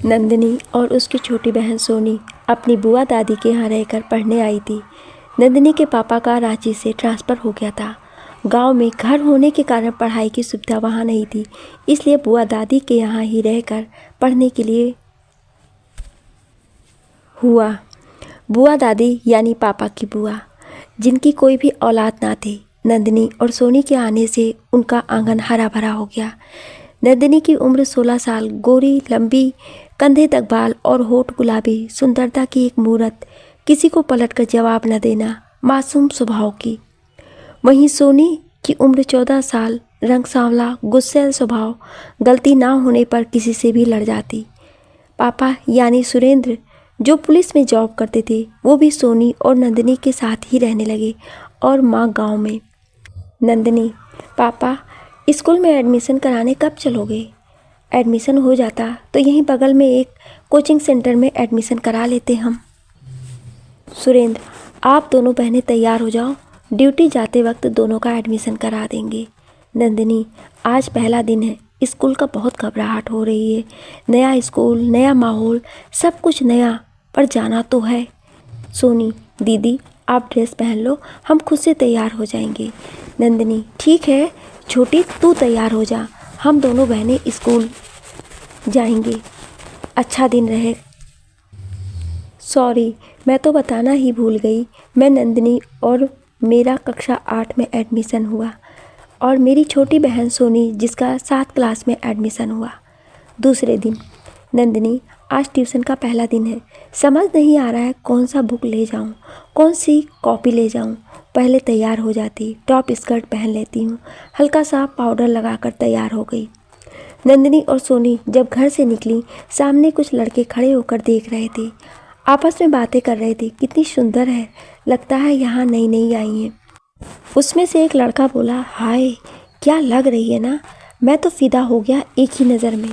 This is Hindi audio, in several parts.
नंदिनी और उसकी छोटी बहन सोनी अपनी बुआ दादी के यहाँ रहकर पढ़ने आई थी। नंदिनी के पापा का रांची से ट्रांसफ़र हो गया था। गांव में घर होने के कारण पढ़ाई की सुविधा वहाँ नहीं थी, इसलिए बुआ दादी के यहाँ ही रहकर पढ़ने के लिए हुआ। बुआ दादी यानी पापा की बुआ, जिनकी कोई भी औलाद ना थी। नंदिनी और सोनी के आने से उनका आंगन हरा भरा हो गया। नंदिनी की उम्र 16 साल, गोरी, लंबी, कंधे तक बाल और होठ गुलाबी, सुंदरता की एक मूरत, किसी को पलटकर जवाब न देना, मासूम स्वभाव की। वहीं सोनी की उम्र 14 साल, रंग सांवला, गुस्सैल स्वभाव, गलती ना होने पर किसी से भी लड़ जाती। पापा यानी सुरेंद्र, जो पुलिस में जॉब करते थे, वो भी सोनी और नंदिनी के साथ ही रहने लगे और माँ गांव में। नंदिनी, पापा स्कूल में एडमिशन कराने कब चलोगे? एडमिशन हो जाता तो यहीं बगल में एक कोचिंग सेंटर में एडमिशन करा लेते हम। सुरेंद्र, आप दोनों बहनें तैयार हो जाओ, ड्यूटी जाते वक्त दोनों का एडमिशन करा देंगे। नंदिनी, आज पहला दिन है, स्कूल का बहुत घबराहट हो रही है। नया स्कूल, नया माहौल, सब कुछ नया, पर जाना तो है। सोनी, दीदी आप ड्रेस पहन लो, हम खुद से तैयार हो जाएंगे। नंदिनी, ठीक है छोटी, तू तैयार हो जा, हम दोनों बहनें स्कूल जाएंगे। अच्छा दिन रहे। सॉरी, मैं तो बताना ही भूल गई, मैं नंदिनी और मेरा कक्षा 8 में एडमिशन हुआ और मेरी छोटी बहन सोनी जिसका 7 क्लास में एडमिशन हुआ। दूसरे दिन, नंदिनी आज ट्यूशन का पहला दिन है, समझ नहीं आ रहा है कौन सा बुक ले जाऊं, कौन सी कॉपी ले जाऊं। पहले तैयार हो जाती, टॉप स्कर्ट पहन लेती हूँ, हल्का सा पाउडर लगाकर तैयार हो गई। नंदिनी और सोनी जब घर से निकली, सामने कुछ लड़के खड़े होकर देख रहे थे, आपस में बातें कर रहे थे। कितनी सुंदर है, लगता है यहाँ नई नई आई हैं। उसमें से एक लड़का बोला, हाय क्या लग रही है ना, मैं तो फिदा हो गया एक ही नज़र में।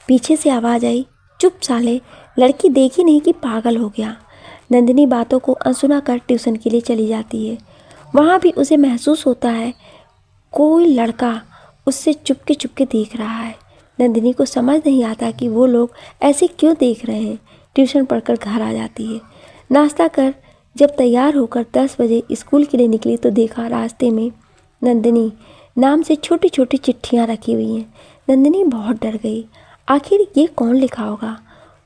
पीछे से आवाज़ आई, चुप साले, लड़की देखी नहीं कि पागल हो गया। नंदिनी बातों को अनसुना कर ट्यूशन के लिए चली जाती है। वहाँ भी उसे महसूस होता है कोई लड़का उससे चुपके चुपके देख रहा है। नंदिनी को समझ नहीं आता कि वो लोग ऐसे क्यों देख रहे हैं। ट्यूशन पढ़कर घर आ जाती है। नाश्ता कर जब तैयार होकर 10 बजे स्कूल के लिए निकली तो देखा रास्ते में नंदिनी नाम से छोटी छोटी चिट्ठियाँ रखी हुई हैं। नंदिनी बहुत डर गई, आखिर ये कौन लिखा होगा,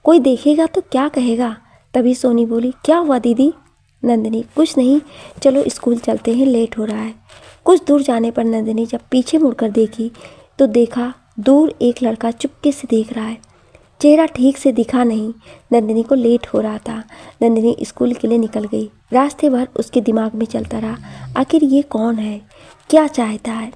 कोई देखेगा तो क्या कहेगा। तभी सोनी बोली, क्या हुआ दीदी? नंदिनी, कुछ नहीं, चलो स्कूल चलते हैं, लेट हो रहा है। कुछ दूर जाने पर नंदिनी जब पीछे मुड़कर देखी तो देखा दूर एक लड़का चुपके से देख रहा है। चेहरा ठीक से दिखा नहीं। नंदिनी को लेट हो रहा था। नंदिनी स्कूल के लिए निकल गई। रास्ते भर उसके दिमाग में चलता रहा, आखिर ये कौन है, क्या चाहता है।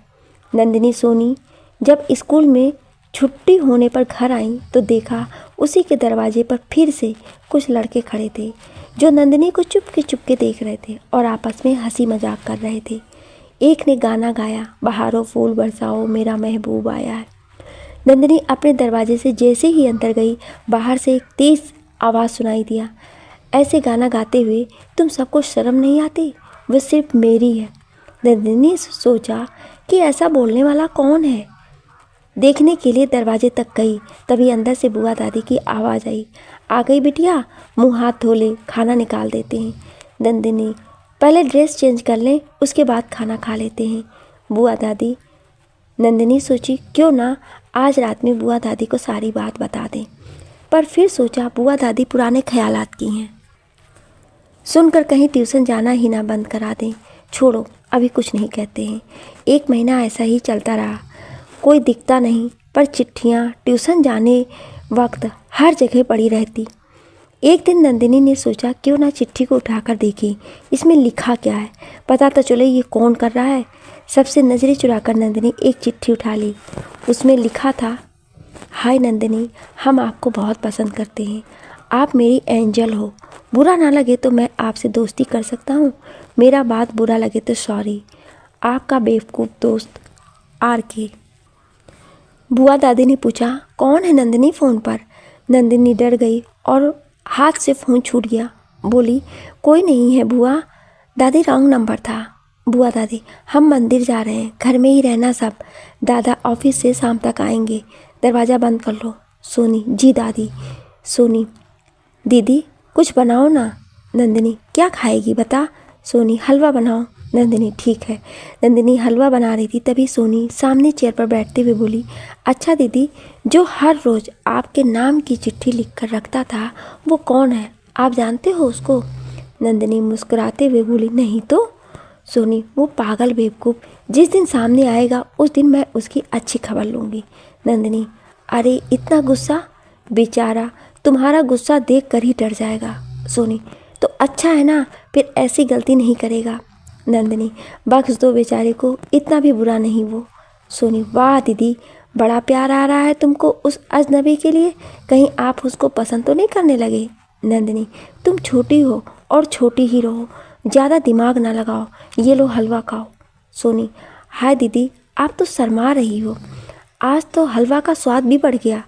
नंदिनी सोनी जब स्कूल में छुट्टी होने पर घर आई तो देखा उसी के दरवाजे पर फिर से कुछ लड़के खड़े थे जो नंदिनी को चुपके चुपके देख रहे थे और आपस में हंसी मजाक कर रहे थे। एक ने गाना गाया, बहारों फूल बरसाओ मेरा महबूब आया है। नंदिनी अपने दरवाजे से जैसे ही अंदर गई, बाहर से एक तेज आवाज़ सुनाई दिया, ऐसे गाना गाते हुए तुम सबको शर्म नहीं आती, वह सिर्फ मेरी है। नंदिनी सोचा कि ऐसा बोलने वाला कौन है। देखने के लिए दरवाजे तक गई, तभी अंदर से बुआ दादी की आवाज़ आई, आ गई बिटिया, मुंह हाथ धो ले, खाना निकाल देते हैं। नंदिनी, पहले ड्रेस चेंज कर लें, उसके बाद खाना खा लेते हैं। बुआ दादी। नंदिनी सोची क्यों ना आज रात में बुआ दादी को सारी बात बता दें, पर फिर सोचा बुआ दादी पुराने ख्यालात की हैं, सुनकर कहीं ट्यूशन जाना ही ना बंद करा दें। छोड़ो, अभी कुछ नहीं कहते हैं। 1 महीना ऐसा ही चलता रहा, कोई दिखता नहीं, पर चिट्ठियाँ ट्यूशन जाने वक्त हर जगह पड़ी रहती। एक दिन नंदिनी ने सोचा क्यों ना चिट्ठी को उठाकर देखी, इसमें लिखा क्या है, पता तो चले ये कौन कर रहा है। सबसे नज़रें चुराकर नंदिनी एक चिट्ठी उठा ली। उसमें लिखा था, हाय नंदिनी, हम आपको बहुत पसंद करते हैं, आप मेरी एंजल हो, बुरा ना लगे तो मैं आपसे दोस्ती कर सकता हूँ, मेरा बात बुरा लगे तो सॉरी, आपका बेवकूफ़ दोस्त आर के। बुआ दादी ने पूछा, कौन है नंदिनी फ़ोन पर? नंदिनी डर गई और हाथ से फ़ोन छूट गया। बोली, कोई नहीं है बुआ दादी, रॉन्ग नंबर था। बुआ दादी, हम मंदिर जा रहे हैं, घर में ही रहना सब, दादा ऑफिस से शाम तक आएंगे, दरवाज़ा बंद कर लो। सोनी, जी दादी। सोनी, दीदी कुछ बनाओ ना। नंदिनी, क्या खाएगी बता। सोनी, हलवा बनाओ। नंदिनी, ठीक है। नंदिनी हलवा बना रही थी, तभी सोनी सामने चेयर पर बैठते हुए बोली, अच्छा दीदी, जो हर रोज़ आपके नाम की चिट्ठी लिख कर रखता था वो कौन है, आप जानते हो उसको। नंदिनी मुस्कुराते हुए बोली, नहीं तो। सोनी, वो पागल बेवकूफ़, जिस दिन सामने आएगा उस दिन मैं उसकी अच्छी खबर लूँगी। नंदिनी, अरे इतना गुस्सा, बेचारा तुम्हारा गुस्सा देख कर ही डर जाएगा। सोनी, तो अच्छा है ना, फिर ऐसी गलती नहीं करेगा। नंदिनी, बख्श दो बेचारे को, इतना भी बुरा नहीं वो। सोनी, वाह दीदी, बड़ा प्यार आ रहा है तुमको उस अजनबी के लिए, कहीं आप उसको पसंद तो नहीं करने लगे। नंदिनी, तुम छोटी हो और छोटी ही रहो, ज़्यादा दिमाग ना लगाओ, ये लो हलवा खाओ। सोनी, हाय दीदी, आप तो शर्मा रही हो, आज तो हलवा का स्वाद भी बढ़ गया।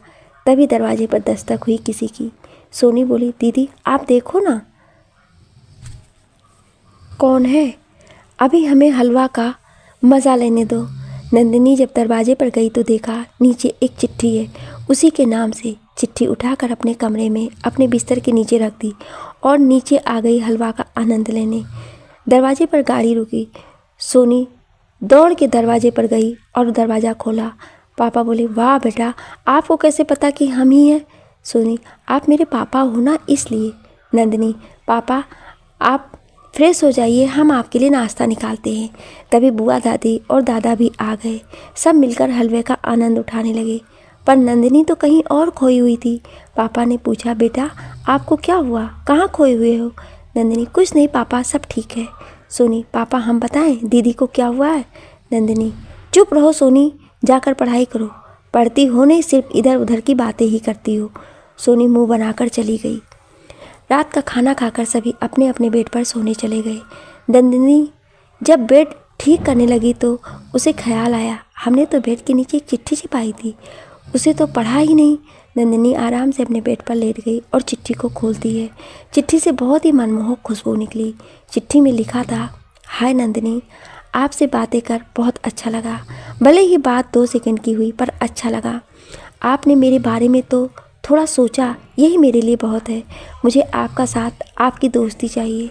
तभी दरवाजे पर दस्तक हुई किसी की। सोनी बोली, दीदी आप देखो ना कौन है, अभी हमें हलवा का मज़ा लेने दो। नंदिनी जब दरवाजे पर गई तो देखा नीचे एक चिट्ठी है, उसी के नाम से। चिट्ठी उठाकर अपने कमरे में अपने बिस्तर के नीचे रख दी और नीचे आ गई हलवा का आनंद लेने। दरवाजे पर गाड़ी रुकी, सोनी दौड़ के दरवाजे पर गई और दरवाज़ा खोला। पापा बोले, वाह बेटा, आपको कैसे पता कि हम ही हैं। सोनी, आप मेरे पापा हो ना, इसलिए। नंदिनी, पापा आप फ्रेश हो जाइए, हम आपके लिए नाश्ता निकालते हैं। तभी बुआ दादी और दादा भी आ गए, सब मिलकर हलवे का आनंद उठाने लगे। पर नंदिनी तो कहीं और खोई हुई थी। पापा ने पूछा, बेटा आपको क्या हुआ, कहाँ खोए हुए हो। नंदिनी, कुछ नहीं पापा, सब ठीक है। सोनी, पापा हम बताएं दीदी को क्या हुआ है। नंदिनी, चुप रहो सोनी, जाकर पढ़ाई करो, पढ़ती हो नहीं, सिर्फ इधर उधर की बातें ही करती हो। सोनी मुंह बनाकर चली गई। रात का खाना खाकर सभी अपने अपने बेड पर सोने चले गए। नंदिनी जब बेड ठीक करने लगी तो उसे ख्याल आया, हमने तो बेड के नीचे एक चिट्ठी छिपाई थी, उसे तो पढ़ा ही नहीं। नंदिनी आराम से अपने बेड पर लेट गई और चिट्ठी को खोलती है। चिट्ठी से बहुत ही मनमोहक खुशबू निकली। चिट्ठी में लिखा था, हाय नंदिनी, आपसे बातें कर बहुत अच्छा लगा, भले ही बात 2 सेकंड की हुई पर अच्छा लगा। आपने मेरे बारे में तो थोड़ा सोचा, यही मेरे लिए बहुत है। मुझे आपका साथ, आपकी दोस्ती चाहिए।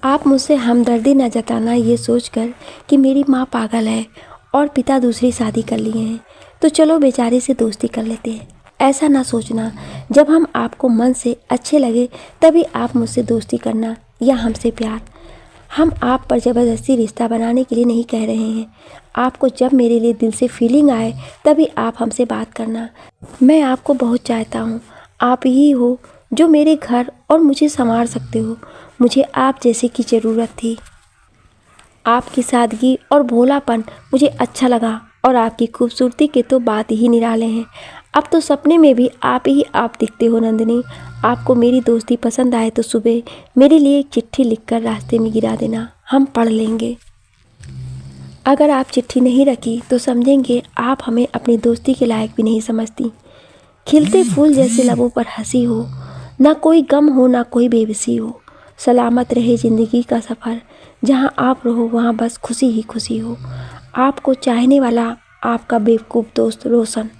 आप मुझसे हमदर्दी न जताना ये सोचकर कि मेरी माँ पागल है और पिता दूसरी शादी कर लिए हैं, तो चलो बेचारे से दोस्ती कर लेते हैं। ऐसा ना सोचना, जब हम आपको मन से अच्छे लगे तभी आप मुझसे दोस्ती करना या हमसे प्यार। हम आप पर ज़बरदस्ती रिश्ता बनाने के लिए नहीं कह रहे हैं। आपको जब मेरे लिए दिल से फीलिंग आए तभी आप हमसे बात करना। मैं आपको बहुत चाहता हूँ, आप ही हो जो मेरे घर और मुझे संवार सकते हो। मुझे आप जैसे की ज़रूरत थी। आपकी सादगी और भोलापन मुझे अच्छा लगा और आपकी खूबसूरती के तो बात ही निराले हैं। अब तो सपने में भी आप ही आप दिखते हो नंदिनी। आपको मेरी दोस्ती पसंद आए तो सुबह मेरे लिए एक चिट्ठी लिखकर रास्ते में गिरा देना, हम पढ़ लेंगे। अगर आप चिट्ठी नहीं रखी तो समझेंगे आप हमें अपनी दोस्ती के लायक भी नहीं समझती। खिलते फूल जैसे लबों पर हंसी हो, ना कोई गम हो ना कोई बेबसी हो। सलामत रहे ज़िंदगी का सफ़र, जहाँ आप रहो वहाँ बस खुशी ही खुशी हो। आपको चाहने वाला आपका बेवकूफ़ दोस्त रोशन।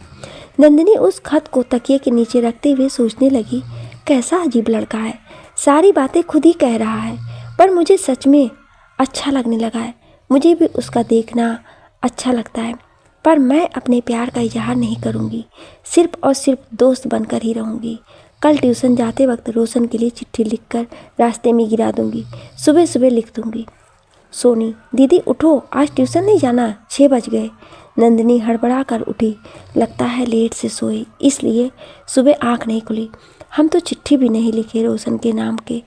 नंदिनी उस खत को तकिए के नीचे रखते हुए सोचने लगी, कैसा अजीब लड़का है, सारी बातें खुद ही कह रहा है, पर मुझे सच में अच्छा लगने लगा है। मुझे भी उसका देखना अच्छा लगता है, पर मैं अपने प्यार का इजहार नहीं करूँगी, सिर्फ और सिर्फ दोस्त बनकर ही रहूँगी। कल ट्यूशन जाते वक्त रोशन के लिए चिट्ठी लिखकर रास्ते में गिरा दूँगी, सुबह सुबह लिख दूँगी। सोनी, दीदी उठो, आज ट्यूशन नहीं जाना, 6 बज गए। नंदिनी हड़बड़ा कर उठी, लगता है लेट से सोई इसलिए सुबह आँख नहीं खुली। हम तो चिट्ठी भी नहीं लिखे रोशन के नाम के,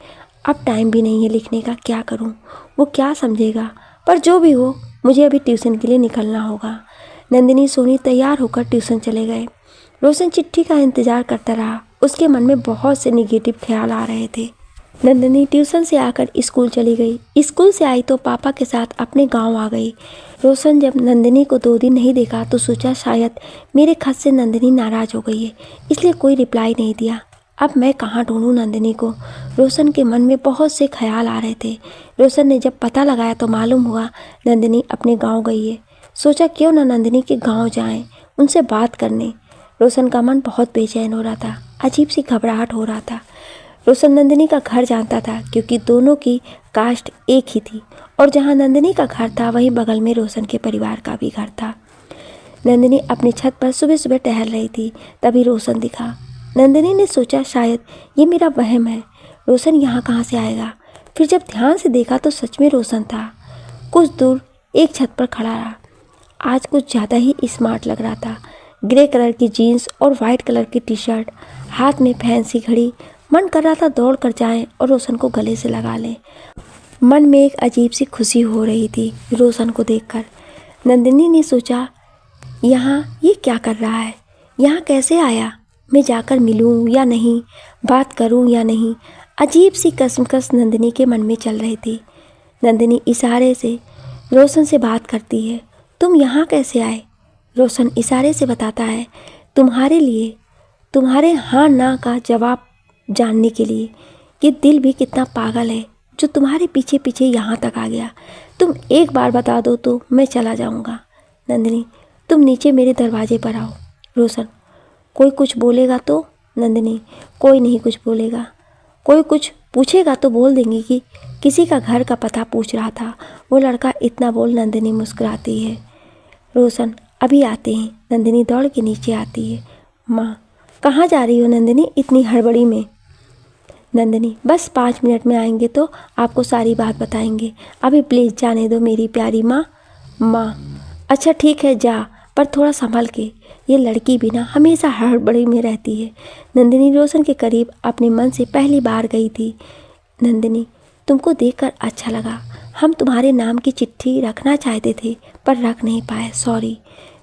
अब टाइम भी नहीं है लिखने का, क्या करूं, वो क्या समझेगा। पर जो भी हो, मुझे अभी ट्यूशन के लिए निकलना होगा। नंदिनी सोनी तैयार होकर ट्यूशन चले गए। रोशन चिट्ठी का इंतज़ार करता रहा, उसके मन में बहुत से निगेटिव ख्याल आ रहे थे। नंदिनी ट्यूशन से आकर स्कूल चली गई। स्कूल से आई तो पापा के साथ अपने गांव आ गई। रोशन जब नंदिनी को 2 दिन नहीं देखा तो सोचा शायद मेरे खत से नंदिनी नाराज़ हो गई है, इसलिए कोई रिप्लाई नहीं दिया। अब मैं कहाँ ढूंढूं नंदिनी को। रोशन के मन में बहुत से ख्याल आ रहे थे। रोशन ने जब पता लगाया तो मालूम हुआ नंदिनी अपने गाँव गई है। सोचा क्यों ना नंदिनी के गाँव जाएँ, उनसे बात करने। रोशन का मन बहुत बेचैन हो रहा था। अजीब सी घबराहट हो रहा था। रोशन नंदिनी का घर जानता था क्योंकि दोनों की कास्ट एक ही थी और जहाँ नंदिनी का घर था वहीं बगल में रोशन के परिवार का भी घर था। नंदिनी अपनी छत पर सुबह सुबह टहल रही थी, तभी रोशन दिखा। नंदिनी ने सोचा शायद ये मेरा वहम है, रोशन यहाँ कहाँ से आएगा। फिर जब ध्यान से देखा तो सच में रोशन था। कुछ दूर एक छत पर खड़ा रहा। आज कुछ ज़्यादा ही स्मार्ट लग रहा था। ग्रे कलर की जीन्स और वाइट कलर की टी शर्ट, हाथ में फैंसी घड़ी। मन कर रहा था दौड़ कर जाएं और रोशन को गले से लगा लें। मन में एक अजीब सी खुशी हो रही थी रोशन को देखकर। नंदिनी ने सोचा यहाँ ये क्या कर रहा है, यहाँ कैसे आया, मैं जाकर मिलूँ या नहीं, बात करूँ या नहीं। अजीब सी कसमकस नंदिनी के मन में चल रही थी। नंदिनी इशारे से रोशन से बात करती है। तुम यहाँ कैसे आए? रोशन इशारे से बताता है, तुम्हारे लिए, तुम्हारे हाँ ना का जवाब जानने के लिए। ये दिल भी कितना पागल है जो तुम्हारे पीछे पीछे यहाँ तक आ गया। तुम एक बार बता दो तो मैं चला जाऊँगा। नंदिनी, तुम नीचे मेरे दरवाजे पर आओ। रोशन, कोई कुछ बोलेगा तो? नंदिनी, कोई नहीं कुछ बोलेगा। कोई कुछ पूछेगा तो बोल देंगी कि किसी का घर का पता पूछ रहा था। वो लड़का इतना बोल नंदिनी मुस्कुराती है। रोशन, अभी आते हैं। नंदिनी दौड़ के नीचे आती है। माँ, कहाँ जा रही हो नंदिनी इतनी हड़बड़ी में? नंदिनी, बस 5 मिनट में आएंगे तो आपको सारी बात बताएंगे। अभी प्लीज़ जाने दो मेरी प्यारी माँ। माँ, अच्छा ठीक है जा, पर थोड़ा संभल के। ये लड़की भी ना हमेशा हड़बड़ी में रहती है। नंदिनी रोशन के करीब अपने मन से पहली बार गई थी। नंदिनी, तुमको देखकर अच्छा लगा। हम तुम्हारे नाम की चिट्ठी रखना चाहते थे पर रख नहीं पाए, सॉरी।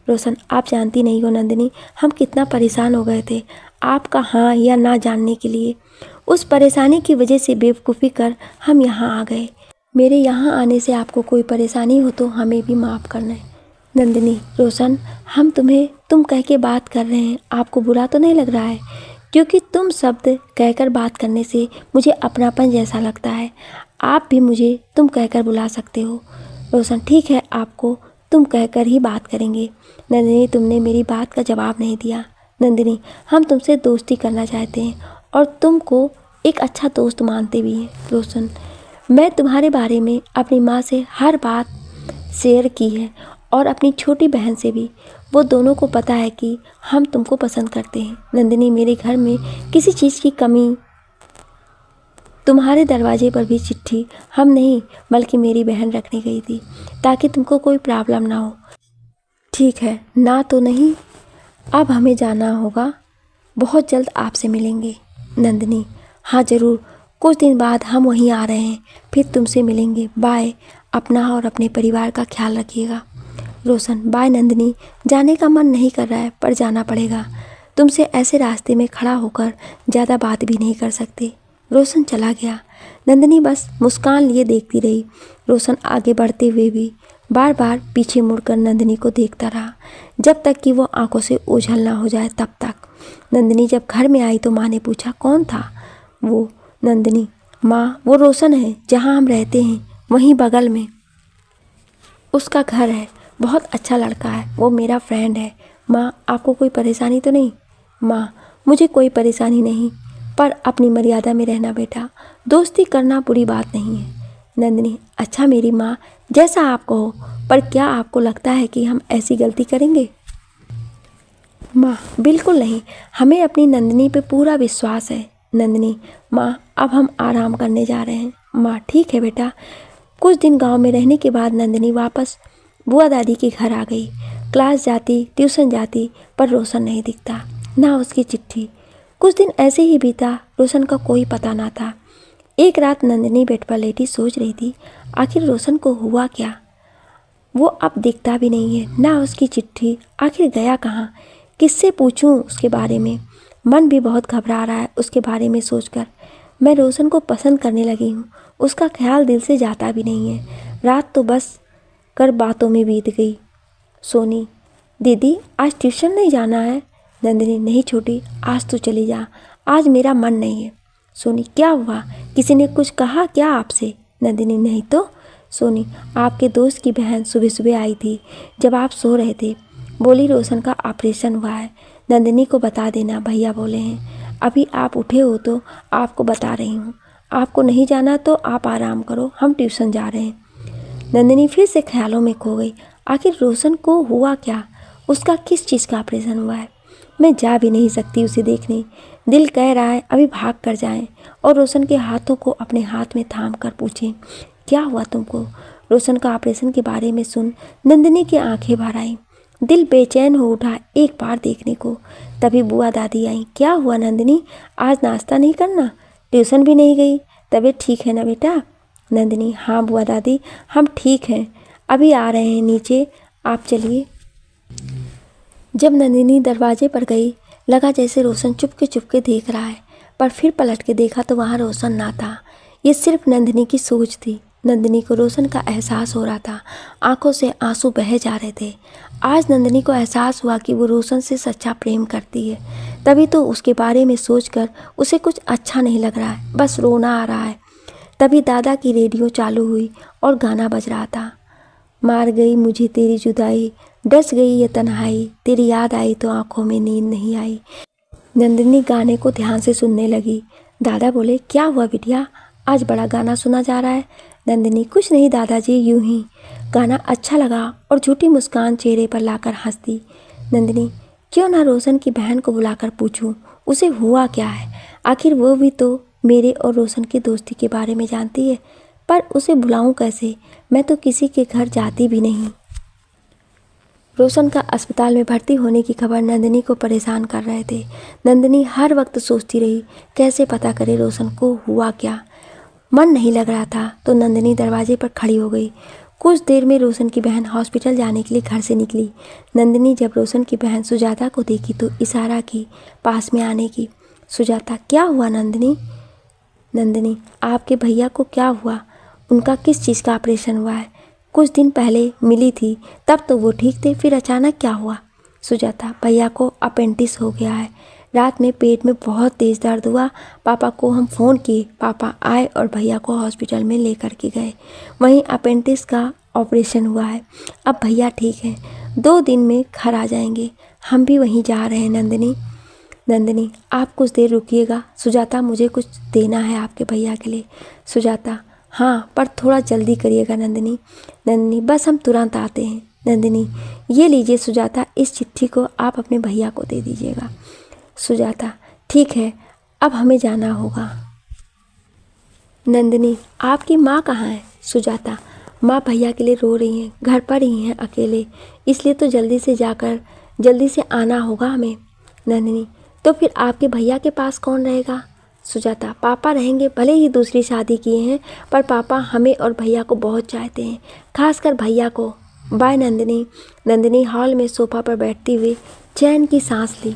रोशन, आप जानती नहीं हो नंदिनी, हम कितना परेशान हो गए थे आपका हाँ या ना जानने के लिए। उस परेशानी की वजह से बेवकूफ़ी कर हम यहाँ आ गए। मेरे यहाँ आने से आपको कोई परेशानी हो तो हमें भी माफ़ करना है। नंदिनी, रोशन, हम तुम्हें तुम कह के बात कर रहे हैं, आपको बुरा तो नहीं लग रहा है? क्योंकि तुम शब्द कहकर बात करने से मुझे अपनापन जैसा लगता है। आप भी मुझे तुम कहकर बुला सकते हो। रोशन, ठीक है, आपको तुम कहकर ही बात करेंगे। नंदिनी, तुमने मेरी बात का जवाब नहीं दिया। नंदिनी, हम तुमसे दोस्ती करना चाहते हैं और तुमको एक अच्छा दोस्त मानते भी हैं। रोशन, मैं तुम्हारे बारे में अपनी माँ से हर बात शेयर की है और अपनी छोटी बहन से भी। वो दोनों को पता है कि हम तुमको पसंद करते हैं। नंदिनी, मेरे घर में किसी चीज़ की कमी, तुम्हारे दरवाजे पर भी चिट्ठी हम नहीं बल्कि मेरी बहन रखने गई थी ताकि तुमको कोई प्रॉब्लम ना हो। ठीक है, ना तो नहीं, अब हमें जाना होगा। बहुत जल्द आपसे मिलेंगे। नंदिनी, हाँ ज़रूर, कुछ दिन बाद हम वहीं आ रहे हैं, फिर तुमसे मिलेंगे। बाय। अपना और अपने परिवार का ख्याल रखिएगा। रोशन, बाय नंदिनी, जाने का मन नहीं कर रहा है पर जाना पड़ेगा। तुमसे ऐसे रास्ते में खड़ा होकर ज़्यादा बात भी नहीं कर सकते। रोशन चला गया। नंदिनी बस मुस्कान लिए देखती रही। रोशन आगे बढ़ते हुए भी बार बार पीछे मुड़कर नंदिनी को देखता रहा, जब तक कि वो आंखों से ओझल ना हो जाए तब तक। नंदिनी जब घर में आई तो माँ ने पूछा, कौन था वो? नंदिनी, माँ, वो रोशन है, जहाँ हम रहते हैं वहीं बगल में उसका घर है। बहुत अच्छा लड़का है, वो मेरा फ्रेंड है। माँ, आपको कोई परेशानी तो नहीं? माँ, मुझे कोई परेशानी नहीं, पर अपनी मर्यादा में रहना बेटा। दोस्ती करना बुरी बात नहीं है। नंदिनी, अच्छा मेरी माँ, जैसा आप कहो, पर क्या आपको लगता है कि हम ऐसी गलती करेंगे? माँ, बिल्कुल नहीं, हमें अपनी नंदिनी पे पूरा विश्वास है। नंदिनी, माँ, अब हम आराम करने जा रहे हैं। माँ, ठीक है बेटा। कुछ दिन गांव में रहने के बाद नंदिनी वापस बुआ दादी के घर आ गई। क्लास जाती, ट्यूशन जाती, पर रोशन नहीं दिखता, ना उसकी चिट्ठी। कुछ दिन ऐसे ही बीता, रोशन का कोई पता ना था। एक रात नंदिनी बेड पर लेटी सोच रही थी, आखिर रोशन को हुआ क्या? वो अब दिखता भी नहीं है, ना उसकी चिट्ठी। आखिर गया कहाँ? किससे पूछूं उसके बारे में? मन भी बहुत घबरा रहा है उसके बारे में सोचकर। मैं रोशन को पसंद करने लगी हूँ, उसका ख्याल दिल से जाता भी नहीं है। रात तो बस कर बातों में बीत गई। सोनी, दीदी, आज ट्यूशन नहीं जाना है? नंदिनी, नहीं छोटी, आज तू चली जा, आज मेरा मन नहीं है। सोनी, क्या हुआ? किसी ने कुछ कहा क्या आपसे? नंदिनी, नहीं तो। सोनी, आपके दोस्त की बहन सुबह सुबह आई थी जब आप सो रहे थे, बोली रोशन का ऑपरेशन हुआ है, नंदिनी को बता देना, भैया बोले हैं। अभी आप उठे हो तो आपको बता रही हूँ। आपको नहीं जाना तो आप आराम करो, हम ट्यूशन जा रहे हैं। नंदिनी फिर से ख्यालों में खो गई। आखिर रोशन को हुआ क्या? उसका किस चीज़ का ऑपरेशन हुआ है? मैं जा भी नहीं सकती उसे देखने। दिल कह रहा है अभी भाग कर जाएं और रोशन के हाथों को अपने हाथ में थाम कर पूछें, क्या हुआ तुमको? रोशन का ऑपरेशन के बारे में सुन नंदिनी की आंखें भर आईं। दिल बेचैन हो उठा एक बार देखने को। तभी बुआ दादी आई। क्या हुआ नंदिनी, आज नाश्ता नहीं करना? ट्यूशन भी नहीं गई? तबीयत ठीक है ना बेटा? नंदिनी, हाँ बुआ दादी, हम ठीक हैं, अभी आ रहे हैं नीचे, आप चलिए। जब नंदिनी दरवाजे पर गई, लगा जैसे रोशन चुपके देख रहा है, पर फिर पलट के देखा तो वहाँ रोशन ना था। ये सिर्फ नंदिनी की सोच थी। नंदिनी को रोशन का एहसास हो रहा था, आंखों से आंसू बहे जा रहे थे। आज नंदिनी को एहसास हुआ कि वो रोशन से सच्चा प्रेम करती है। तभी तो उसके बारे में सोचकर उसे कुछ अच्छा नहीं लग रहा है, बस रोना आ रहा है। तभी दादा की रेडियो चालू हुई और गाना बज रहा था। मार गई मुझे तेरी जुदाई, डस गई ये तन्हाई, तेरी याद आई तो आंखों में नींद नहीं आई। नंदिनी गाने को ध्यान से सुनने लगी। दादा बोले, क्या हुआ बिटिया, आज बड़ा गाना सुना जा रहा है? नंदिनी, कुछ नहीं दादाजी, यूं ही गाना अच्छा लगा और झूठी मुस्कान चेहरे पर लाकर हंस दी। नंदिनी, क्यों ना रोशन की बहन को बुलाकर पूछूं उसे हुआ क्या है। आखिर वो भी तो मेरे और रोशन की दोस्ती के बारे में जानती है। पर उसे बुलाऊं कैसे? मैं तो किसी के घर जाती भी नहीं। रोशन का अस्पताल में भर्ती होने की खबर नंदिनी को परेशान कर रहे थे। नंदिनी हर वक्त सोचती रही कैसे पता करे रोशन को हुआ क्या। मन नहीं लग रहा था तो नंदिनी दरवाजे पर खड़ी हो गई। कुछ देर में रोशन की बहन हॉस्पिटल जाने के लिए घर से निकली। नंदिनी जब रोशन की बहन सुजाता को देखी तो इशारा की पास में आने की। सुजाता, क्या हुआ नंदिनी? नंदिनी, आपके भैया को क्या हुआ? उनका किस चीज़ का ऑपरेशन हुआ है? कुछ दिन पहले मिली थी, तब तो वो ठीक थे, फिर अचानक क्या हुआ? सुजाता, भैया को अपेंडिक्स हो गया है। रात में पेट में बहुत तेज़ दर्द हुआ। पापा को हम फ़ोन किए, पापा आए और भैया को हॉस्पिटल में लेकर के गए। वहीं अपेंडिक्स का ऑपरेशन हुआ है। अब भैया ठीक है, 2 दिन में घर आ जाएंगे। हम भी वहीं जा रहे हैं नंदिनी। नंदिनी, आप कुछ देर रुकिएगा। सुजाता, मुझे कुछ देना है आपके भैया के लिए। सुजाता, हाँ पर थोड़ा जल्दी करिएगा नंदिनी। नंदिनी, बस हम तुरंत आते हैं। नंदिनी, ये लीजिए सुजाता, इस चिट्ठी को आप अपने भैया को दे दीजिएगा। सुजाता, ठीक है, अब हमें जाना होगा। नंदिनी, आपकी माँ कहाँ है? सुजाता, माँ भैया के लिए रो रही हैं, घर पर ही हैं अकेले, इसलिए तो जल्दी से आना होगा हमें। नंदिनी, तो फिर आपके भैया के पास कौन रहेगा? सुजाता, पापा रहेंगे, भले ही दूसरी शादी किए हैं, पर पापा हमें और भैया को बहुत चाहते हैं, खासकर भैया को। बाय नंदिनी। नंदिनी हॉल में सोफा पर बैठते हुए चैन की सांस ली।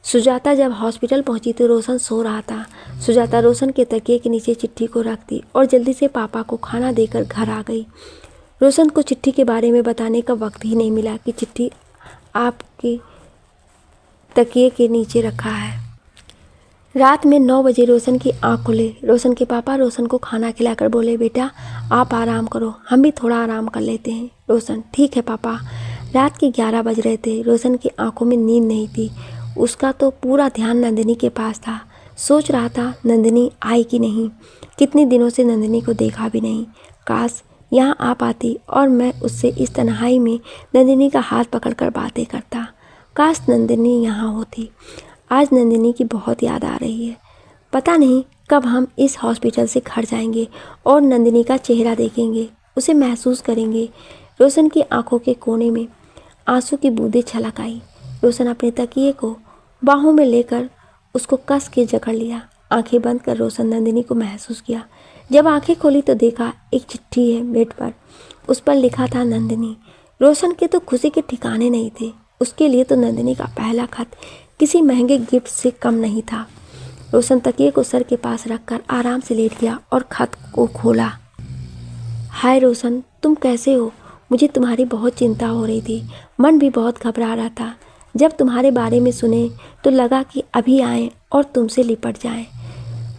सुजाता जब हॉस्पिटल पहुंची तो रोशन सो रहा था। सुजाता रोशन के तकिए के नीचे चिट्ठी को रख दी और जल्दी से पापा को खाना देकर घर आ गई। रोशन को चिट्ठी के बारे में बताने का वक्त ही नहीं मिला कि चिट्ठी आपके तकिए के नीचे रखा है। रात में 9 बजे रोशन की आँख खुले। रोशन के पापा रोशन को खाना खिलाकर बोले, बेटा आप आराम करो, हम भी थोड़ा आराम कर लेते हैं। रोशन, ठीक है पापा। रात के 11 बज रहे थे। रोशन की आंखों में नींद नहीं थी। उसका तो पूरा ध्यान नंदिनी के पास था। सोच रहा था नंदिनी आई कि नहीं। कितने दिनों से नंदिनी को देखा भी नहीं। काश यहाँ आ पाती और मैं उससे इस तन्हाई में नंदिनी का हाथ पकड़कर बातें करता। काश नंदिनी यहाँ होती। आज नंदिनी की बहुत याद आ रही है। पता नहीं कब हम इस हॉस्पिटल से घर जाएंगे और नंदिनी का चेहरा देखेंगे, उसे महसूस करेंगे। रोशन की आंखों के कोने में आंसू की बूंदें छलक आई। रोशन अपने तकिए को बाहों में लेकर उसको कस के जकड़ लिया। आंखें बंद कर रोशन नंदिनी को महसूस किया। जब आंखें खोली तो देखा एक चिट्ठी है बेड पर। उस पर लिखा था नंदिनी। रोशन के तो खुशी के ठिकाने नहीं थे। उसके लिए तो नंदिनी का पहला खत किसी महंगे गिफ्ट से कम नहीं था। रोशन तकिए को सर के पास रखकर आराम से लेट गया और खत को खोला। हाय रोशन, तुम कैसे हो? मुझे तुम्हारी बहुत चिंता हो रही थी, मन भी बहुत घबरा रहा था। जब तुम्हारे बारे में सुने तो लगा कि अभी आएं और तुमसे लिपट जाएं।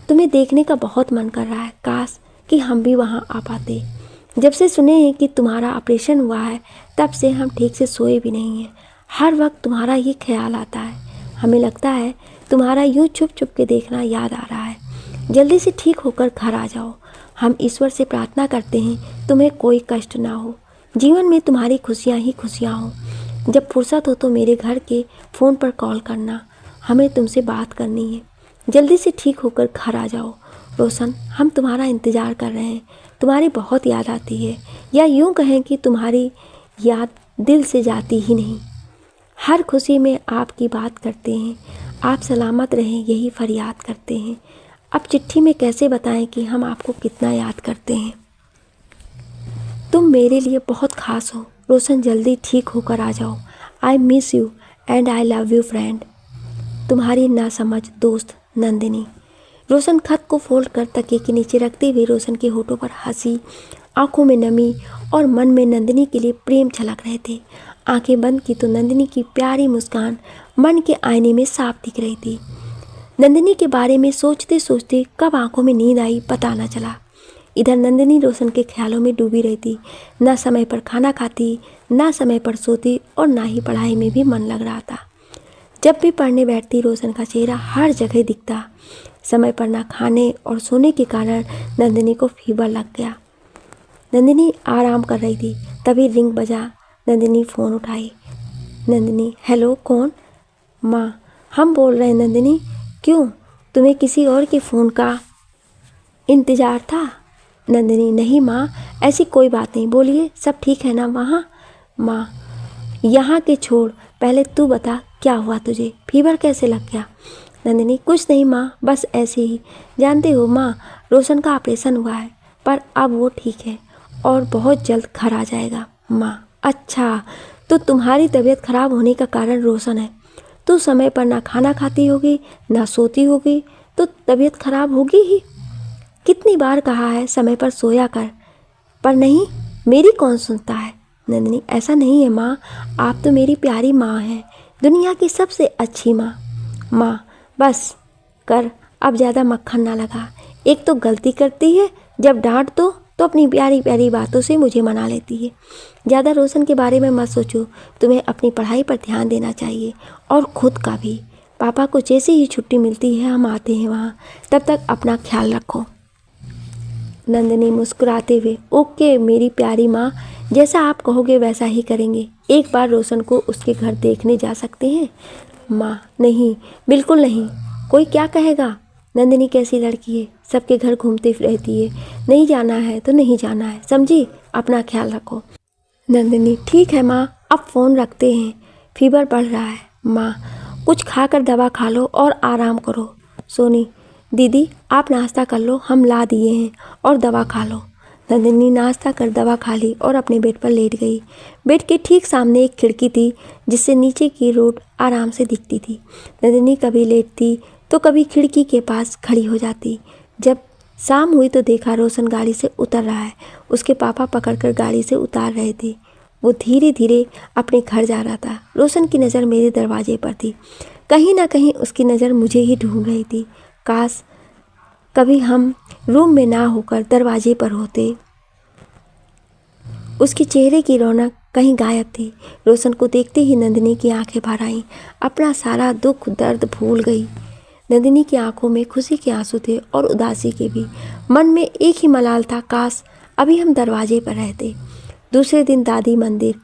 तुम्हें देखने का बहुत मन कर रहा है, काश कि हम भी वहां आ पाते। जब से सुने हैं कि तुम्हारा ऑपरेशन हुआ है तब से हम ठीक से सोए भी नहीं हैं। हर वक्त तुम्हारा ही ख्याल आता है। हमें लगता है तुम्हारा यूं छुप छुप के देखना याद आ रहा है। जल्दी से ठीक होकर घर आ जाओ। हम ईश्वर से प्रार्थना करते हैं तुम्हें कोई कष्ट ना हो, जीवन में तुम्हारी खुशियाँ ही खुशियाँ हो। जब फुर्सत हो तो मेरे घर के फ़ोन पर कॉल करना, हमें तुमसे बात करनी है। जल्दी से ठीक होकर घर आ जाओ। रोशन, हम तुम्हारा इंतज़ार कर रहे हैं। तुम्हारी बहुत याद आती है, या यूं कहें कि तुम्हारी याद दिल से जाती ही नहीं। हर खुशी में आपकी बात करते हैं, आप सलामत रहें यही फरियाद करते हैं। अब चिट्ठी में कैसे बताएं कि हम आपको कितना याद करते हैं। तुम मेरे लिए बहुत खास हो रोशन, जल्दी ठीक होकर आ जाओ। I miss you and I love you friend. तुम्हारी नासमझ दोस्त नंदिनी। रोशन खत को फोल्ड कर तकिए के नीचे रखते हुए रोशन के होठों पर हंसी, आंखों में नमी और मन में नंदिनी के लिए प्रेम छलक रहे थे। आंखें बंद की तो नंदिनी की प्यारी मुस्कान मन के आईने में साफ दिख रही थी। नंदिनी के बारे में सोचते सोचते कब आंखों में नींद आई पता न चला। इधर नंदिनी रोशन के ख्यालों में डूबी रहती, ना समय पर खाना खाती, ना समय पर सोती और ना ही पढ़ाई में भी मन लग रहा था। जब भी पढ़ने बैठती रोशन का चेहरा हर जगह दिखता। समय पर ना खाने और सोने के कारण नंदिनी को फीवर लग गया। नंदिनी आराम कर रही थी, तभी रिंग बजा। नंदिनी फ़ोन उठाई। नंदिनी, हेलो, कौन? माँ, हम बोल रहे हैं नंदिनी। क्यों, तुम्हें किसी और के फ़ोन का इंतज़ार था? नंदिनी, नहीं माँ, ऐसी कोई बात नहीं, बोलिए, सब ठीक है ना वहाँ? माँ, यहाँ के छोड़, पहले तू बता क्या हुआ तुझे, फीवर कैसे लग गया? नंदिनी, कुछ नहीं माँ, बस ऐसे ही। जानते हो माँ, रोशन का ऑपरेशन हुआ है, पर अब वो ठीक है और बहुत जल्द घर आ जाएगा। माँ, अच्छा, तो तुम्हारी तबीयत खराब होने का कारण रोशन है। तू समय पर ना खाना खाती होगी, ना सोती होगी, तो तबीयत खराब होगी ही। कितनी बार कहा है समय पर सोया कर, पर नहीं, मेरी कौन सुनता है। नंदिनी, ऐसा नहीं है माँ, आप तो मेरी प्यारी माँ हैं, दुनिया की सबसे अच्छी माँ। माँ, बस कर, अब ज़्यादा मक्खन ना लगा। एक तो गलती करती है, जब डांट दो तो अपनी प्यारी प्यारी बातों से मुझे मना लेती है। ज़्यादा रोशन के बारे में मत सोचो, तुम्हें अपनी पढ़ाई पर ध्यान देना चाहिए और खुद का भी। पापा को जैसे ही छुट्टी मिलती है हम आते हैं वहाँ, तब तक अपना ख्याल रखो। नंदिनी मुस्कुराते हुए, ओके मेरी प्यारी माँ, जैसा आप कहोगे वैसा ही करेंगे। एक बार रोशन को उसके घर देखने जा सकते हैं? माँ, नहीं, बिल्कुल नहीं, कोई क्या कहेगा। नंदिनी कैसी लड़की है, सबके घर घूमती रहती है। नहीं जाना है तो नहीं जाना है, समझी, अपना ख्याल रखो। नंदिनी, ठीक है माँ, अब फ़ोन रखते हैं, फीवर बढ़ रहा है। माँ, कुछ खाकर दवा खा लो और आराम करो। सोनी, दीदी आप नाश्ता कर लो, हम ला दिए हैं, और दवा खा लो। नंदिनी नाश्ता कर दवा खा ली और अपने बेड पर लेट गई। बेड के ठीक सामने एक खिड़की थी जिससे नीचे की रोड आराम से दिखती थी। नंदिनी कभी लेटती तो कभी खिड़की के पास खड़ी हो जाती। जब शाम हुई तो देखा रोशन गाड़ी से उतर रहा है। उसके पापा पकड़कर गाड़ी से उतार रहे थे। वो धीरे धीरे अपने घर जा रहा था। रोशन की नज़र मेरे दरवाजे पर थी। कहीं ना कहीं उसकी नज़र मुझे ही ढूंढ रही थी। काश कभी हम रूम में ना होकर दरवाजे पर होते। उसके चेहरे की रौनक कहीं गायब थी। रोशन को देखते ही नंदिनी की आंखें भर आईं। अपना सारा दुख दर्द भूल गई। नंदिनी की आंखों में खुशी के आंसू थे और उदासी के भी। मन में एक ही मलाल था, काश अभी हम दरवाजे पर रहते। दूसरे दिन दादी मंदिर,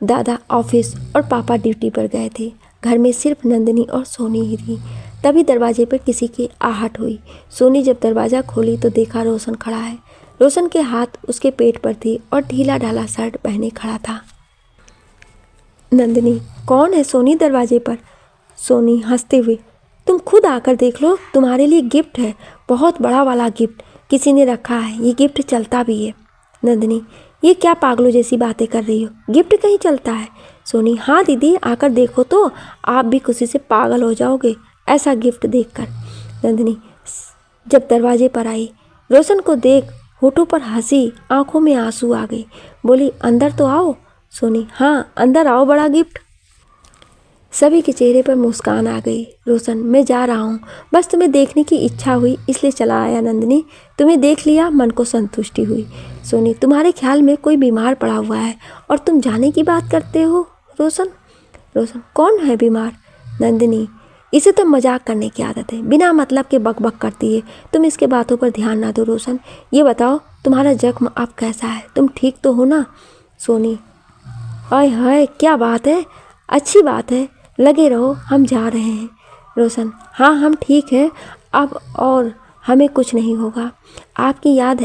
दादा ऑफिस और पापा ड्यूटी पर गए थे। घर में सिर्फ नंदिनी और सोनी ही थी। तभी दरवाजे पर किसी की आहट हुई। सोनी जब दरवाज़ा खोली तो देखा रोशन खड़ा है। रोशन के हाथ उसके पेट पर थी और ढीला ढाला शर्ट पहने खड़ा था। नंदिनी, कौन है सोनी दरवाजे पर? सोनी हंसते हुए, तुम खुद आकर देख लो, तुम्हारे लिए गिफ्ट है, बहुत बड़ा वाला गिफ्ट किसी ने रखा है, ये गिफ्ट चलता भी है। नंदिनी, ये क्या पागलों जैसी बातें कर रही हो, गिफ्ट कहीं चलता है? सोनी, हाँ दीदी, आकर देखो तो आप भी खुशी से पागल हो जाओगे ऐसा गिफ्ट देखकर। नंदिनी जब दरवाजे पर आई, रोशन को देख होठों पर हंसी, आंखों में आंसू आ गए। बोली, अंदर तो आओ। सोनी, हाँ अंदर आओ, बड़ा गिफ्ट। सभी के चेहरे पर मुस्कान आ गई। रोशन, मैं जा रहा हूँ, बस तुम्हें देखने की इच्छा हुई इसलिए चला आया। नंदिनी, तुम्हें देख लिया, मन को संतुष्टि हुई। सोनी, तुम्हारे ख्याल में कोई बीमार पड़ा हुआ है और तुम जाने की बात करते हो। रोशन, कौन है बीमार? नंदिनी, इसे तो मजाक करने की आदत है, बिना मतलब के बकबक करती है। तुम इसके बातों पर ध्यान ना दो रोशन। ये बताओ तुम्हारा जख्म अब कैसा है, तुम ठीक तो हो ना? सोनी, हाय हाय क्या बात है, अच्छी बात है, लगे रहो, हम जा रहे हैं। रोशन, हाँ हम ठीक हैं अब और हमें कुछ नहीं होगा। आपकी याद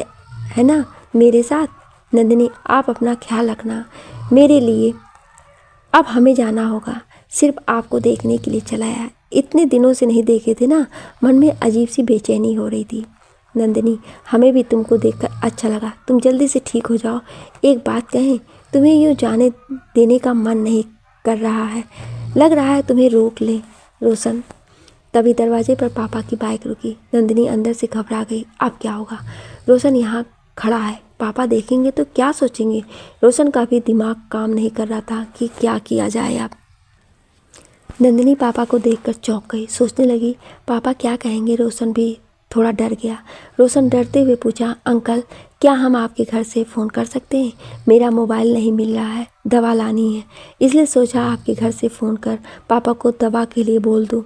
है ना मेरे साथ? नंदिनी, आप अपना ख्याल रखना मेरे लिए। अब हमें जाना होगा, सिर्फ आपको देखने के लिए चला आया। इतने दिनों से नहीं देखे थे ना, मन में अजीब सी बेचैनी हो रही थी। नंदिनी, हमें भी तुमको देखकर अच्छा लगा, तुम जल्दी से ठीक हो जाओ। एक बात कहें, तुम्हें यूँ जाने देने का मन नहीं कर रहा है, लग रहा है तुम्हें रोक ले। रोशन, तभी दरवाजे पर पापा की बाइक रुकी। नंदिनी अंदर से घबरा गई, अब क्या होगा? रोशन यहाँ खड़ा है, पापा देखेंगे तो क्या सोचेंगे? रोशन का भी दिमाग काम नहीं कर रहा था कि क्या किया जाए अब। नंदिनी पापा को देखकर चौंक गई, सोचने लगी पापा क्या कहेंगे। रोशन भी थोड़ा डर गया। रोशन डरते हुए पूछा, अंकल क्या हम आपके घर से फ़ोन कर सकते हैं? मेरा मोबाइल नहीं मिल रहा है, दवा लानी है, इसलिए सोचा आपके घर से फ़ोन कर पापा को दवा के लिए बोल दूँ।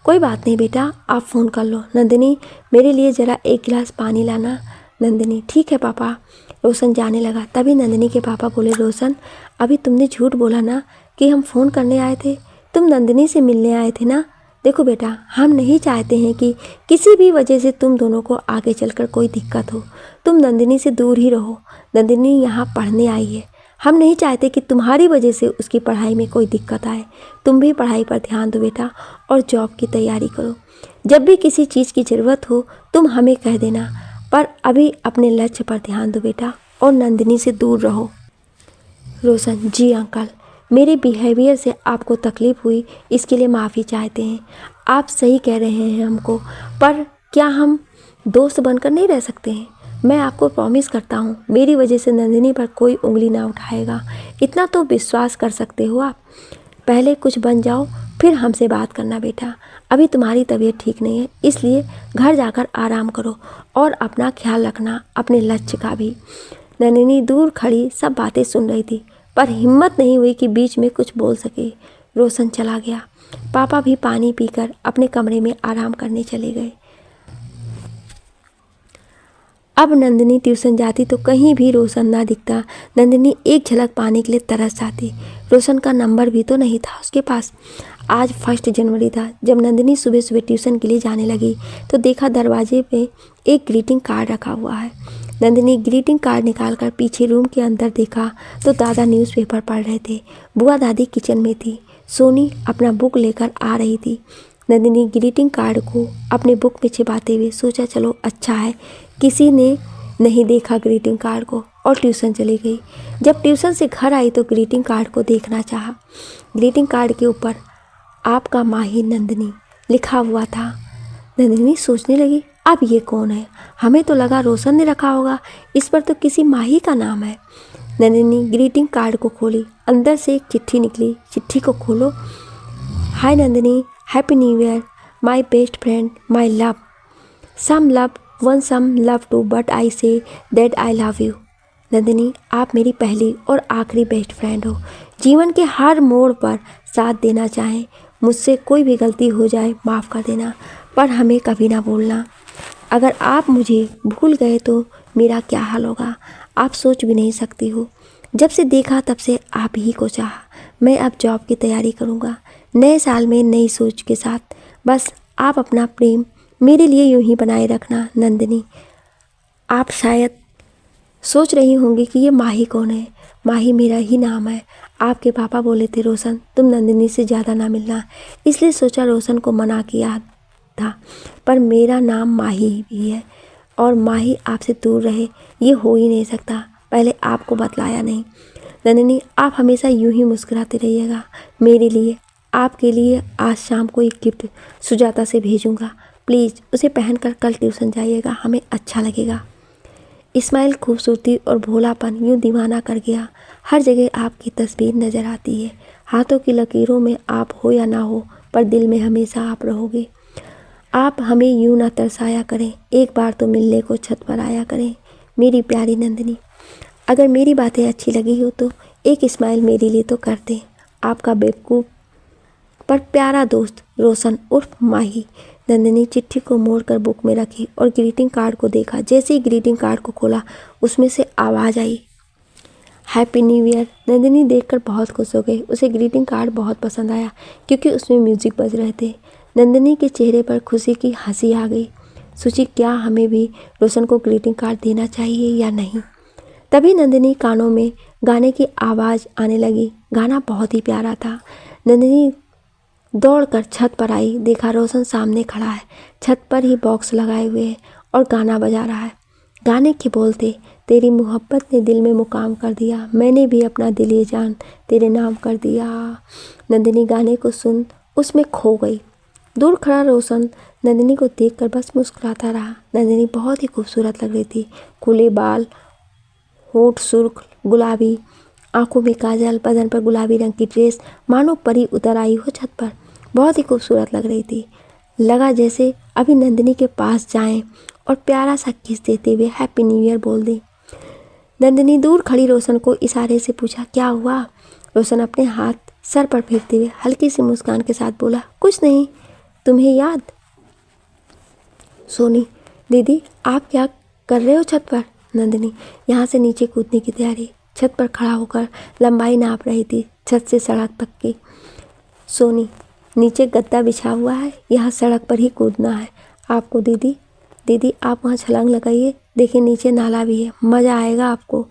कोई बात नहीं बेटा, आप फ़ोन कर लो। नंदिनी, मेरे लिए ज़रा एक गिलास पानी लाना। नंदिनी, ठीक है पापा। रोशन जाने लगा, तभी नंदिनी के पापा बोले, रोशन अभी तुमने झूठ बोला ना कि हम फ़ोन करने आए थे, तुम नंदिनी से मिलने आए थे ना? देखो बेटा, हम नहीं चाहते हैं कि किसी भी वजह से तुम दोनों को आगे चलकर कोई दिक्कत हो। तुम नंदिनी से दूर ही रहो। नंदिनी यहाँ पढ़ने आई है, हम नहीं चाहते कि तुम्हारी वजह से उसकी पढ़ाई में कोई दिक्कत आए। तुम भी पढ़ाई पर ध्यान दो बेटा और जॉब की तैयारी करो। जब भी किसी चीज़ की ज़रूरत हो तुम हमें कह देना, पर अभी अपने लक्ष्य पर ध्यान दो बेटा और नंदिनी से दूर रहो। रोशन, जी अंकल, मेरे बिहेवियर से आपको तकलीफ़ हुई इसके लिए माफ़ी चाहते हैं। आप सही कह रहे हैं हमको, पर क्या हम दोस्त बनकर नहीं रह सकते हैं? मैं आपको प्रॉमिस करता हूँ मेरी वजह से नंदिनी पर कोई उंगली ना उठाएगा, इतना तो विश्वास कर सकते हो आप। पहले कुछ बन जाओ फिर हमसे बात करना बेटा। अभी तुम्हारी तबीयत ठीक नहीं है, इसलिए घर जाकर आराम करो और अपना ख्याल रखना, अपने लक्ष्य का भी। नंदिनी दूर खड़ी सब बातें सुन रही थी, पर हिम्मत नहीं हुई कि बीच में कुछ बोल सके। रोशन चला गया। पापा भी पानी पीकर अपने कमरे में आराम करने चले गए। अब नंदिनी ट्यूशन जाती तो कहीं भी रोशन ना दिखता। नंदिनी एक झलक पाने के लिए तरस जाती। रोशन का नंबर भी तो नहीं था उसके पास। आज 1 जनवरी था। जब नंदिनी सुबह सुबह ट्यूशन के लिए जाने लगी तो देखा दरवाजे पे एक ग्रीटिंग कार्ड रखा हुआ है। नंदिनी ग्रीटिंग कार्ड निकालकर पीछे रूम के अंदर देखा तो दादा न्यूज़पेपर पढ़ रहे थे। बुआ दादी किचन में थी। सोनी अपना बुक लेकर आ रही थी। नंदिनी ग्रीटिंग कार्ड को अपने बुक में छिपाते हुए सोचा, चलो अच्छा है किसी ने नहीं देखा ग्रीटिंग कार्ड को, और ट्यूशन चली गई। जब ट्यूशन से घर आई तो ग्रीटिंग कार्ड को देखना चाहा। ग्रीटिंग कार्ड के ऊपर आपका माही नंदिनी लिखा हुआ था। नंदिनी सोचने लगी, अब ये कौन है? हमें तो लगा रोशन ने रखा होगा, इस पर तो किसी माही का नाम है। नंदिनी ग्रीटिंग कार्ड को खोली, अंदर से एक चिट्ठी निकली। चिट्ठी को खोलो। Hi Nandini, happy new year, my best friend, my love, some love one some love two, but I say that I love you. Nandini, आप मेरी पहली और आखिरी बेस्ट फ्रेंड हो। जीवन के हर मोड़ पर साथ देना चाहें, मुझसे कोई भी गलती हो जाए माफ़ कर देना, पर हमें कभी ना भूलना। अगर आप मुझे भूल गए तो मेरा क्या हाल होगा, आप सोच भी नहीं सकती हो। जब से देखा तब से आप ही को चाहा। मैं अब जॉब की तैयारी करूँगा, नए साल में नई सोच के साथ। बस आप अपना प्रेम मेरे लिए यूं ही बनाए रखना। नंदिनी, आप शायद सोच रही होंगी कि ये माही कौन है। माही मेरा ही नाम है। आपके पापा बोले थे रोशन तुम नंदिनी से ज़्यादा ना मिलना, इसलिए सोचा रोशन को मना किया था, पर मेरा नाम माही भी है और माही आपसे दूर रहे ये हो ही नहीं सकता। पहले आपको बतलाया नहीं। नंदिनी, आप हमेशा यूं ही मुस्कुराते रहिएगा मेरे लिए। आपके लिए आज शाम को एक गिफ्ट सुजाता से भेजूंगा, प्लीज़ उसे पहनकर कल ट्यूशन जाइएगा, हमें अच्छा लगेगा। इस्माइल खूबसूरती और भोलापन यूँ दीवाना कर गया। हर जगह आपकी तस्वीर नज़र आती है। हाथों की लकीरों में आप हो या ना हो, पर दिल में हमेशा आप रहोगे। आप हमें यूँ ना तरसाया करें, एक बार तो मिलने को छत पर आया करें मेरी प्यारी नंदिनी। अगर मेरी बातें अच्छी लगी हो तो एक स्माइल मेरे लिए तो कर दें। आपका बेवकूफ़ पर प्यारा दोस्त रोशन उर्फ माही। नंदिनी चिट्ठी को मोड़कर बुक में रखी और ग्रीटिंग कार्ड को देखा। जैसे ही ग्रीटिंग कार्ड को खोला उसमें से आवाज़ आई, हैप्पी न्यू ईयर। नंदिनी देखकर बहुत खुश हो गई। उसे ग्रीटिंग कार्ड बहुत पसंद आया क्योंकि उसमें म्यूजिक बज रहे थे। नंदिनी के चेहरे पर खुशी की हंसी आ गई। सोची क्या हमें भी रोशन को ग्रीटिंग कार्ड देना चाहिए या नहीं। तभी नंदिनी कानों में गाने की आवाज़ आने लगी। गाना बहुत ही प्यारा था। नंदिनी दौड़कर छत पर आई। देखा रोशन सामने खड़ा है, छत पर ही बॉक्स लगाए हुए है और गाना बजा रहा है। गाने के बोल थे, तेरी मोहब्बत ने दिल में मुकाम कर दिया, मैंने भी अपना दिल ये जान तेरे नाम कर दिया। नंदिनी गाने को सुन उसमें खो गई। दूर खड़ा रोशन नंदिनी को देखकर बस मुस्कुराता रहा। नंदिनी बहुत ही खूबसूरत लग रही थी। खुले बाल, होंठ सुर्ख गुलाबी, आंखों में काजल, बदन पर गुलाबी रंग की ड्रेस, मानो परी उतर आई हो छत पर। बहुत ही खूबसूरत लग रही थी। लगा जैसे अभी नंदिनी के पास जाएं और प्यारा सा किस देते हुए हैप्पी न्यू ईयर बोल दें। नंदिनी दूर खड़ी रोशन को इशारे से पूछा, क्या हुआ? रोशन अपने हाथ सर पर फेरते हुए हल्की सी मुस्कान के साथ बोला, कुछ नहीं। तुम्हें याद? सोनी, दीदी आप क्या कर रहे हो छत पर? नंदिनी, यहाँ से नीचे कूदने की तैयारी। छत पर खड़ा होकर लंबाई नाप रही थी, छत से सड़क तक की। सोनी, नीचे गद्दा बिछा हुआ है, यहाँ सड़क पर ही कूदना है आपको। दीदी दीदी आप वहाँ छलांग लगाइए, देखिए नीचे नाला भी है, मज़ा आएगा आपको।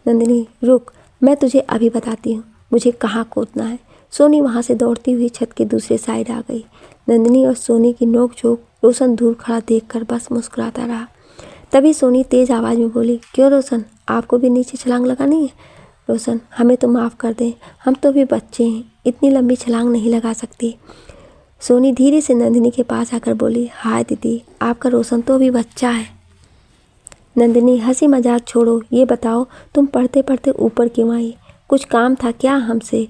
नंदिनी, रुक, मैं तुझे अभी बताती हूँ मुझे कहाँ कूदना है। सोनी वहाँ से दौड़ती हुई छत के दूसरे साइड आ गई। नंदिनी और सोनी की नोक-झोंक रोशन दूर खड़ा देखकर बस मुस्कुराता रहा। तभी सोनी तेज़ आवाज़ में बोली, क्यों रोशन, आपको भी नीचे छलांग लगानी है? रोशन, हमें तो माफ़ कर दें, हम तो भी बच्चे हैं, इतनी लंबी छलांग नहीं लगा सकती। सोनी धीरे से नंदिनी के पास आकर बोली, हाय दीदी, आपका रोशन तो अभी बच्चा है। नंदिनी, हंसी मजाक छोड़ो, ये बताओ तुम पढ़ते पढ़ते ऊपर क्यों आई? कुछ काम था क्या हमसे?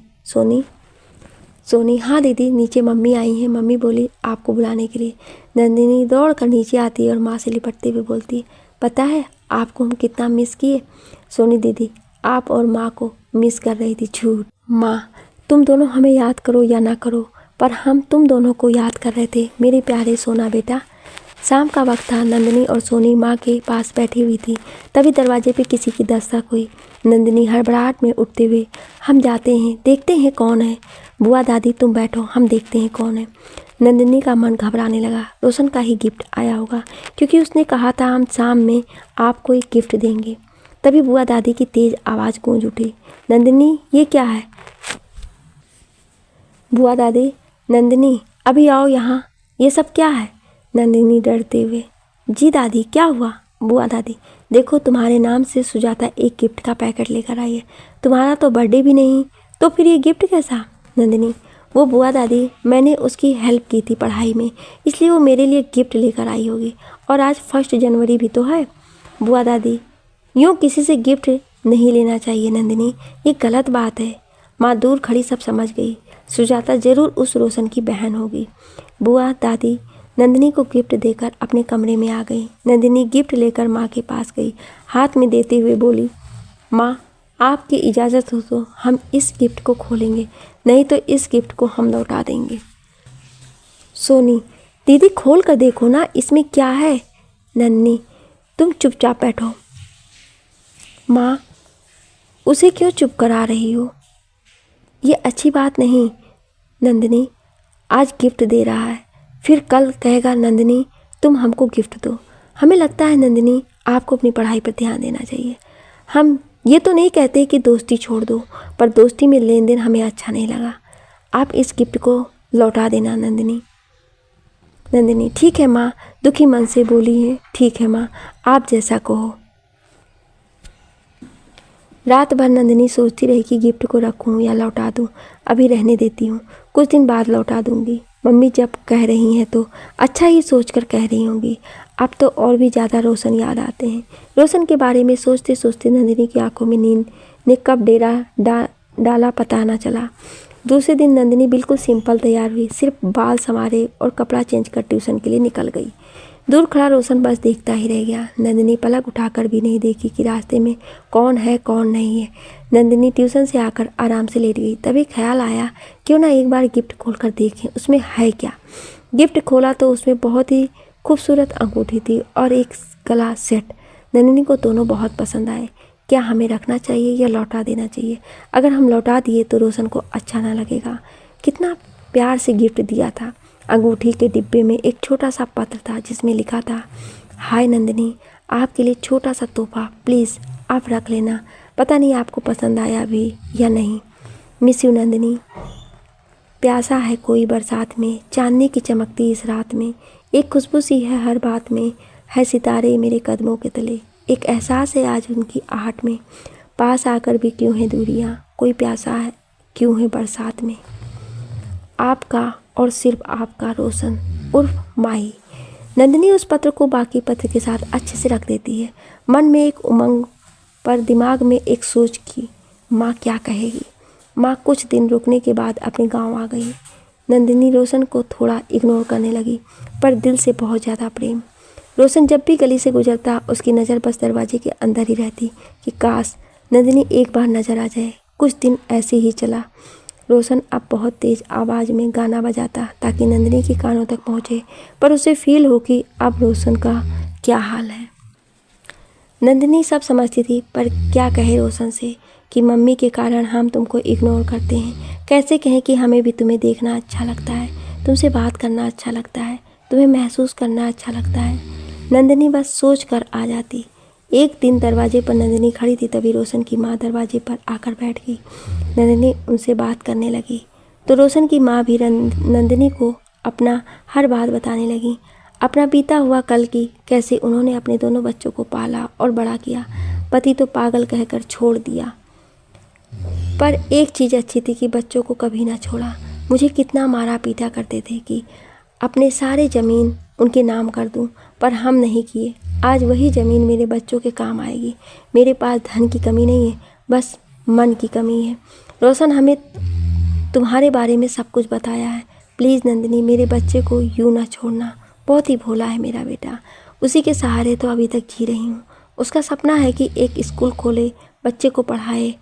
सोनी, हाँ दीदी, नीचे मम्मी आई हैं, मम्मी बोली आपको बुलाने के लिए। नंदिनी दौड़ कर नीचे आती है और माँ से लिपटते हुए बोलती है, पता है आपको हम कितना मिस किए? सोनी, दीदी आप और माँ को मिस कर रही थी। झूठ। माँ, तुम दोनों हमें याद करो या ना करो, पर हम तुम दोनों को याद कर रहे थे, मेरे प्यारे सोना बेटा। शाम का वक्त था। नंदिनी और सोनी माँ के पास बैठी हुई थी। तभी दरवाजे पे किसी की दस्तक हुई। नंदिनी हड़बड़ाहट में उठते हुए, हम जाते हैं, देखते हैं कौन है। बुआ दादी तुम बैठो, हम देखते हैं कौन है। नंदिनी का मन घबराने लगा। रोशन का ही गिफ्ट आया होगा, क्योंकि उसने कहा था हम शाम में आपको एक गिफ्ट देंगे। तभी बुआ दादी की तेज़ आवाज़ गूंज उठी, नंदिनी ये क्या है? बुआ दादी, नंदिनी अभी आओ यहाँ, ये सब क्या है? नंदिनी डरते हुए, जी दादी क्या हुआ? बुआ दादी, देखो तुम्हारे नाम से सुजाता एक गिफ्ट का पैकेट लेकर आई है। तुम्हारा तो बर्थडे भी नहीं, तो फिर ये गिफ्ट कैसा? नंदिनी, वो बुआ दादी, मैंने उसकी हेल्प की थी पढ़ाई में, इसलिए वो मेरे लिए गिफ्ट लेकर आई होगी। और आज 1 जनवरी भी तो है। बुआ दादी, यूँ किसी से गिफ्ट नहीं लेना चाहिए नंदिनी, ये गलत बात है। माँ दूर खड़ी सब समझ गई। सुजाता जरूर उस रोशन की बहन होगी। बुआ दादी नंदिनी को गिफ्ट देकर अपने कमरे में आ गई। नंदिनी गिफ्ट लेकर माँ के पास गई, हाथ में देते हुए बोली, माँ आपकी इजाज़त हो तो हम इस गिफ्ट को खोलेंगे, नहीं तो इस गिफ्ट को हम लौटा देंगे। सोनी, दीदी खोल कर देखो ना, इसमें क्या है? नन्नी, तुम चुपचाप बैठो। माँ, उसे क्यों चुप करा रही हो? ये अच्छी बात नहीं। नंदिनी, आज गिफ्ट दे रहा है, फिर कल कहेगा नंदिनी तुम हमको गिफ्ट दो। हमें लगता है नंदिनी आपको अपनी पढ़ाई पर ध्यान देना चाहिए। हम ये तो नहीं कहते कि दोस्ती छोड़ दो, पर दोस्ती में लेन देन हमें अच्छा नहीं लगा। आप इस गिफ्ट को लौटा देना नंदिनी। नंदिनी, ठीक है माँ, दुखी मन से बोली है, ठीक है माँ, आप जैसा कहो। रात भर नंदिनी सोचती रही कि गिफ्ट को रखूं या लौटा दूं। अभी रहने देती हूँ, कुछ दिन बाद लौटा दूंगी। मम्मी जब कह रही हैं तो अच्छा ही सोचकर कह रही होंगी। अब तो और भी ज़्यादा रोशन याद आते हैं। रोशन के बारे में सोचते सोचते नंदिनी की आंखों में नींद ने कब डेरा डाला पता न चला। दूसरे दिन नंदिनी बिल्कुल सिंपल तैयार हुई, सिर्फ बाल संवारे और कपड़ा चेंज कर ट्यूशन के लिए निकल गई। दूर खड़ा रोशन बस देखता ही रह गया। नंदिनी पलक उठाकर भी नहीं देखी कि रास्ते में कौन है कौन नहीं है। नंदिनी ट्यूशन से आकर आराम से लेट गई। तभी ख्याल आया क्यों ना एक बार गिफ्ट खोलकर देखें उसमें है क्या। गिफ्ट खोला तो उसमें बहुत ही खूबसूरत अंगूठी थी और एक गला सेट। नंदिनी को दोनों बहुत पसंद आए। क्या हमें रखना चाहिए या लौटा देना चाहिए? अगर हम लौटा दिए तो रोशन को अच्छा ना लगेगा। कितना प्यार से गिफ्ट दिया था। अंगूठी के डिब्बे में एक छोटा सा पत्र था जिसमें लिखा था, हाय नंदिनी, आपके लिए छोटा सा तोहफा, प्लीज़ आप रख लेना। पता नहीं आपको पसंद आया भी या नहीं। Miss you Nandini. प्यासा है कोई बरसात में, चांदनी की चमकती इस रात में, एक खुशबू सी है हर बात में, है सितारे मेरे कदमों के तले, एक एहसास है आज उनकी आहट में, पास आकर भी क्यों है दूरियां, कोई प्यासा है क्यों है बरसात में। आपका और सिर्फ आपका रोशन उर्फ माही। नंदिनी उस पत्र को बाकी पत्र के साथ अच्छे से रख देती है। मन में एक उमंग पर दिमाग में एक सोच की, माँ क्या कहेगी। माँ कुछ दिन रुकने के बाद अपने गांव आ गई। नंदिनी रोशन को थोड़ा इग्नोर करने लगी, पर दिल से बहुत ज़्यादा प्रेम। रोशन जब भी गली से गुजरता उसकी नज़र बस दरवाजे के अंदर ही रहती कि काश नंदिनी एक बार नज़र आ जाए। कुछ दिन ऐसे ही चला। रोशन अब बहुत तेज़ आवाज़ में गाना बजाता ताकि नंदिनी के कानों तक पहुँचे, पर उसे फील हो कि अब रोशन का क्या हाल है। नंदिनी सब समझती थी, पर क्या कहे रोशन से कि मम्मी के कारण हम तुमको इग्नोर करते हैं। कैसे कहें कि हमें भी तुम्हें देखना अच्छा लगता है, तुमसे बात करना अच्छा लगता है, तुम्हें महसूस करना अच्छा लगता है। नंदिनी बस सोच कर आ जाती। एक दिन दरवाजे पर नंदिनी खड़ी थी, तभी रोशन की माँ दरवाजे पर आकर बैठ गई। नंदिनी उनसे बात करने लगी तो रोशन की माँ भी नंदिनी को अपना हर बात बताने लगी, अपना बीता हुआ कल की, कैसे उन्होंने अपने दोनों बच्चों को पाला और बड़ा किया। पति तो पागल कहकर छोड़ दिया, पर एक चीज़ अच्छी थी कि बच्चों को कभी ना छोड़ा। मुझे कितना मारा पीटा करते थे कि अपने सारे ज़मीन उनके नाम कर दूं, पर हम नहीं किए। आज वही ज़मीन मेरे बच्चों के काम आएगी। मेरे पास धन की कमी नहीं है, बस मन की कमी है। रोशन हमें तुम्हारे बारे में सब कुछ बताया है। प्लीज़ नंदिनी, मेरे बच्चे को यूँ ना छोड़ना। बहुत ही भोला है मेरा बेटा, उसी के सहारे तो अभी तक जी रही हूँ। उसका सपना है कि एक स्कूल खोले, बच्चे को पढ़ाए,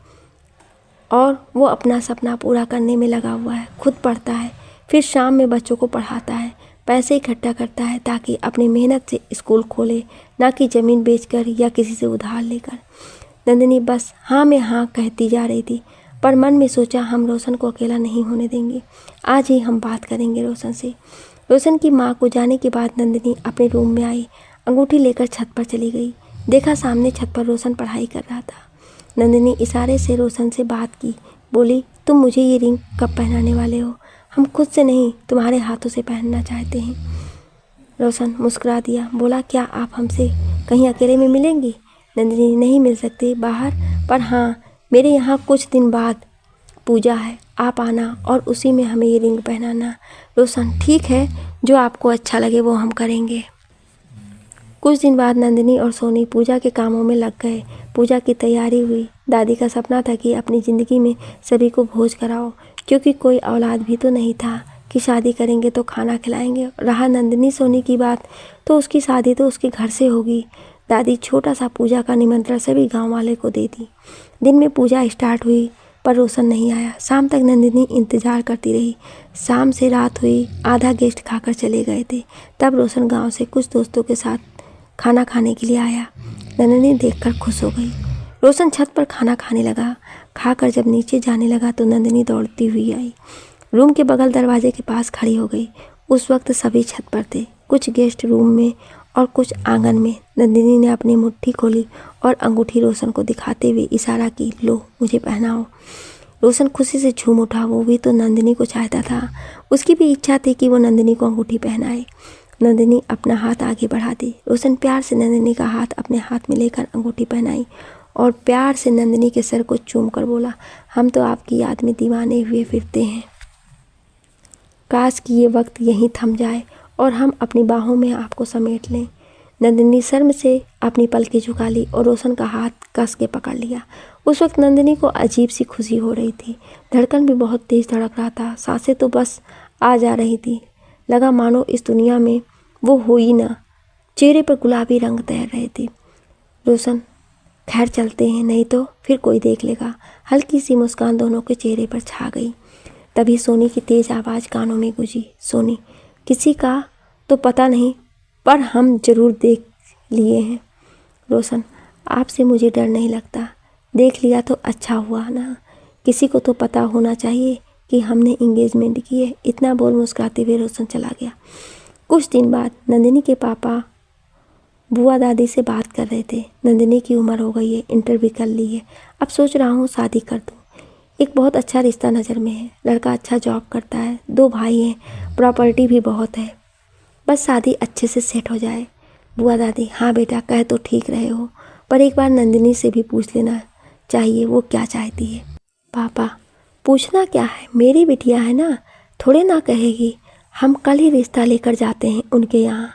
और वो अपना सपना पूरा करने में लगा हुआ है। खुद पढ़ता है, फिर शाम में बच्चों को पढ़ाता है, पैसे इकट्ठा करता है ताकि अपनी मेहनत से स्कूल खोले, ना कि ज़मीन बेचकर या किसी से उधार लेकर। नंदिनी बस हाँ में हाँ कहती जा रही थी, पर मन में सोचा हम रोशन को अकेला नहीं होने देंगे। आज ही हम बात करेंगे रोशन से। रोशन की माँ को जाने के बाद नंदिनी अपने रूम में आई, अंगूठी लेकर छत पर चली गई। देखा सामने छत पर रोशन पढ़ाई कर रहा था। नंदिनी इशारे से रोशन से बात की, बोली, तुम मुझे ये रिंग कब पहनाने वाले हो? हम खुद से नहीं, तुम्हारे हाथों से पहनना चाहते हैं। रोशन मुस्कुरा दिया, बोला, क्या आप हमसे कहीं अकेले में मिलेंगी? नंदिनी, नहीं मिल सकते बाहर, पर हाँ, मेरे यहाँ कुछ दिन बाद पूजा है, आप आना और उसी में हमें ये रिंग पहनाना। रोशन, ठीक है, जो आपको अच्छा लगे वो हम करेंगे। कुछ दिन बाद नंदिनी और सोनी पूजा के कामों में लग गए। पूजा की तैयारी हुई। दादी का सपना था कि अपनी ज़िंदगी में सभी को भोज कराओ, क्योंकि कोई औलाद भी तो नहीं था कि शादी करेंगे तो खाना खिलाएंगे। रहा नंदिनी सोनी की बात, तो उसकी शादी तो उसके घर से होगी। दादी छोटा सा पूजा का निमंत्रण सभी गाँव वाले को दे दी। दिन में पूजा स्टार्ट हुई, पर रोशन नहीं आया। शाम तक नंदिनी इंतज़ार करती रही। शाम से रात हुई, आधा गेस्ट खाकर चले गए थे। तब रोशन गाँव से कुछ दोस्तों के साथ खाना खाने के लिए आया। नंदिनी देखकर खुश हो गई। रोशन छत पर खाना खाने लगा। खाकर जब नीचे जाने लगा तो नंदिनी दौड़ती हुई आई, रूम के बगल दरवाजे के पास खड़ी हो गई। उस वक्त सभी छत पर थे, कुछ गेस्ट रूम में और कुछ आंगन में। नंदिनी ने अपनी मुट्ठी खोली और अंगूठी रोशन को दिखाते हुए इशारा की, लो मुझे पहनाओ। रोशन खुशी से झूम उठा। वो भी तो नंदिनी को चाहता था। उसकी भी इच्छा थी कि वो नंदिनी को अंगूठी पहनाए। नंदिनी अपना हाथ आगे बढ़ा दी। रोशन प्यार से नंदिनी का हाथ अपने हाथ में लेकर अंगूठी पहनाई और प्यार से नंदिनी के सर को चूम कर बोला, हम तो आपकी याद में दीवाने हुए फिरते हैं। काश कि ये वक्त यहीं थम जाए और हम अपनी बाहों में आपको समेट लें। नंदिनी शर्म से अपनी पलकें झुका ली और रोशन का हाथ कस के पकड़ लिया। उस वक्त नंदिनी को अजीब सी खुशी हो रही थी। धड़कन भी बहुत तेज धड़क रहा था। सांसें तो बस आ जा रही थी। लगा मानो इस दुनिया में वो हो ही ना। चेहरे पर गुलाबी रंग तैर रहे थे। रोशन, खैर चलते हैं, नहीं तो फिर कोई देख लेगा। हल्की सी मुस्कान दोनों के चेहरे पर छा गई। तभी सोनी की तेज आवाज़ कानों में गूंजी। सोनी, किसी का तो पता नहीं, पर हम जरूर देख लिए हैं। रोशन, आपसे मुझे डर नहीं लगता। देख लिया तो अच्छा हुआ ना। किसी को तो पता होना चाहिए कि हमने इंगेजमेंट की है। इतना बोल मुस्कुराते हुए रोशन चला गया। कुछ दिन बाद नंदिनी के पापा बुआ दादी से बात कर रहे थे। नंदिनी की उम्र हो गई है, इंटर भी कर ली है। अब सोच रहा हूँ शादी कर दूँ। एक बहुत अच्छा रिश्ता नज़र में है। लड़का अच्छा जॉब करता है, 2 भाई हैं, प्रॉपर्टी भी बहुत है। बस शादी अच्छे से सेट हो जाए। बुआ दादी, हाँ बेटा, कह तो ठीक रहे हो, पर एक बार नंदिनी से भी पूछ लेना चाहिए वो क्या चाहती है। पापा, पूछना क्या है, मेरी बिटिया है ना, थोड़े ना कहेगी। हम कल ही रिश्ता लेकर जाते हैं उनके यहाँ।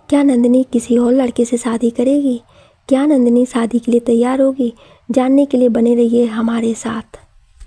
क्या नंदिनी किसी और लड़के से शादी करेगी? क्या नंदिनी शादी के लिए तैयार होगी? जानने के लिए बने रहिए हमारे साथ।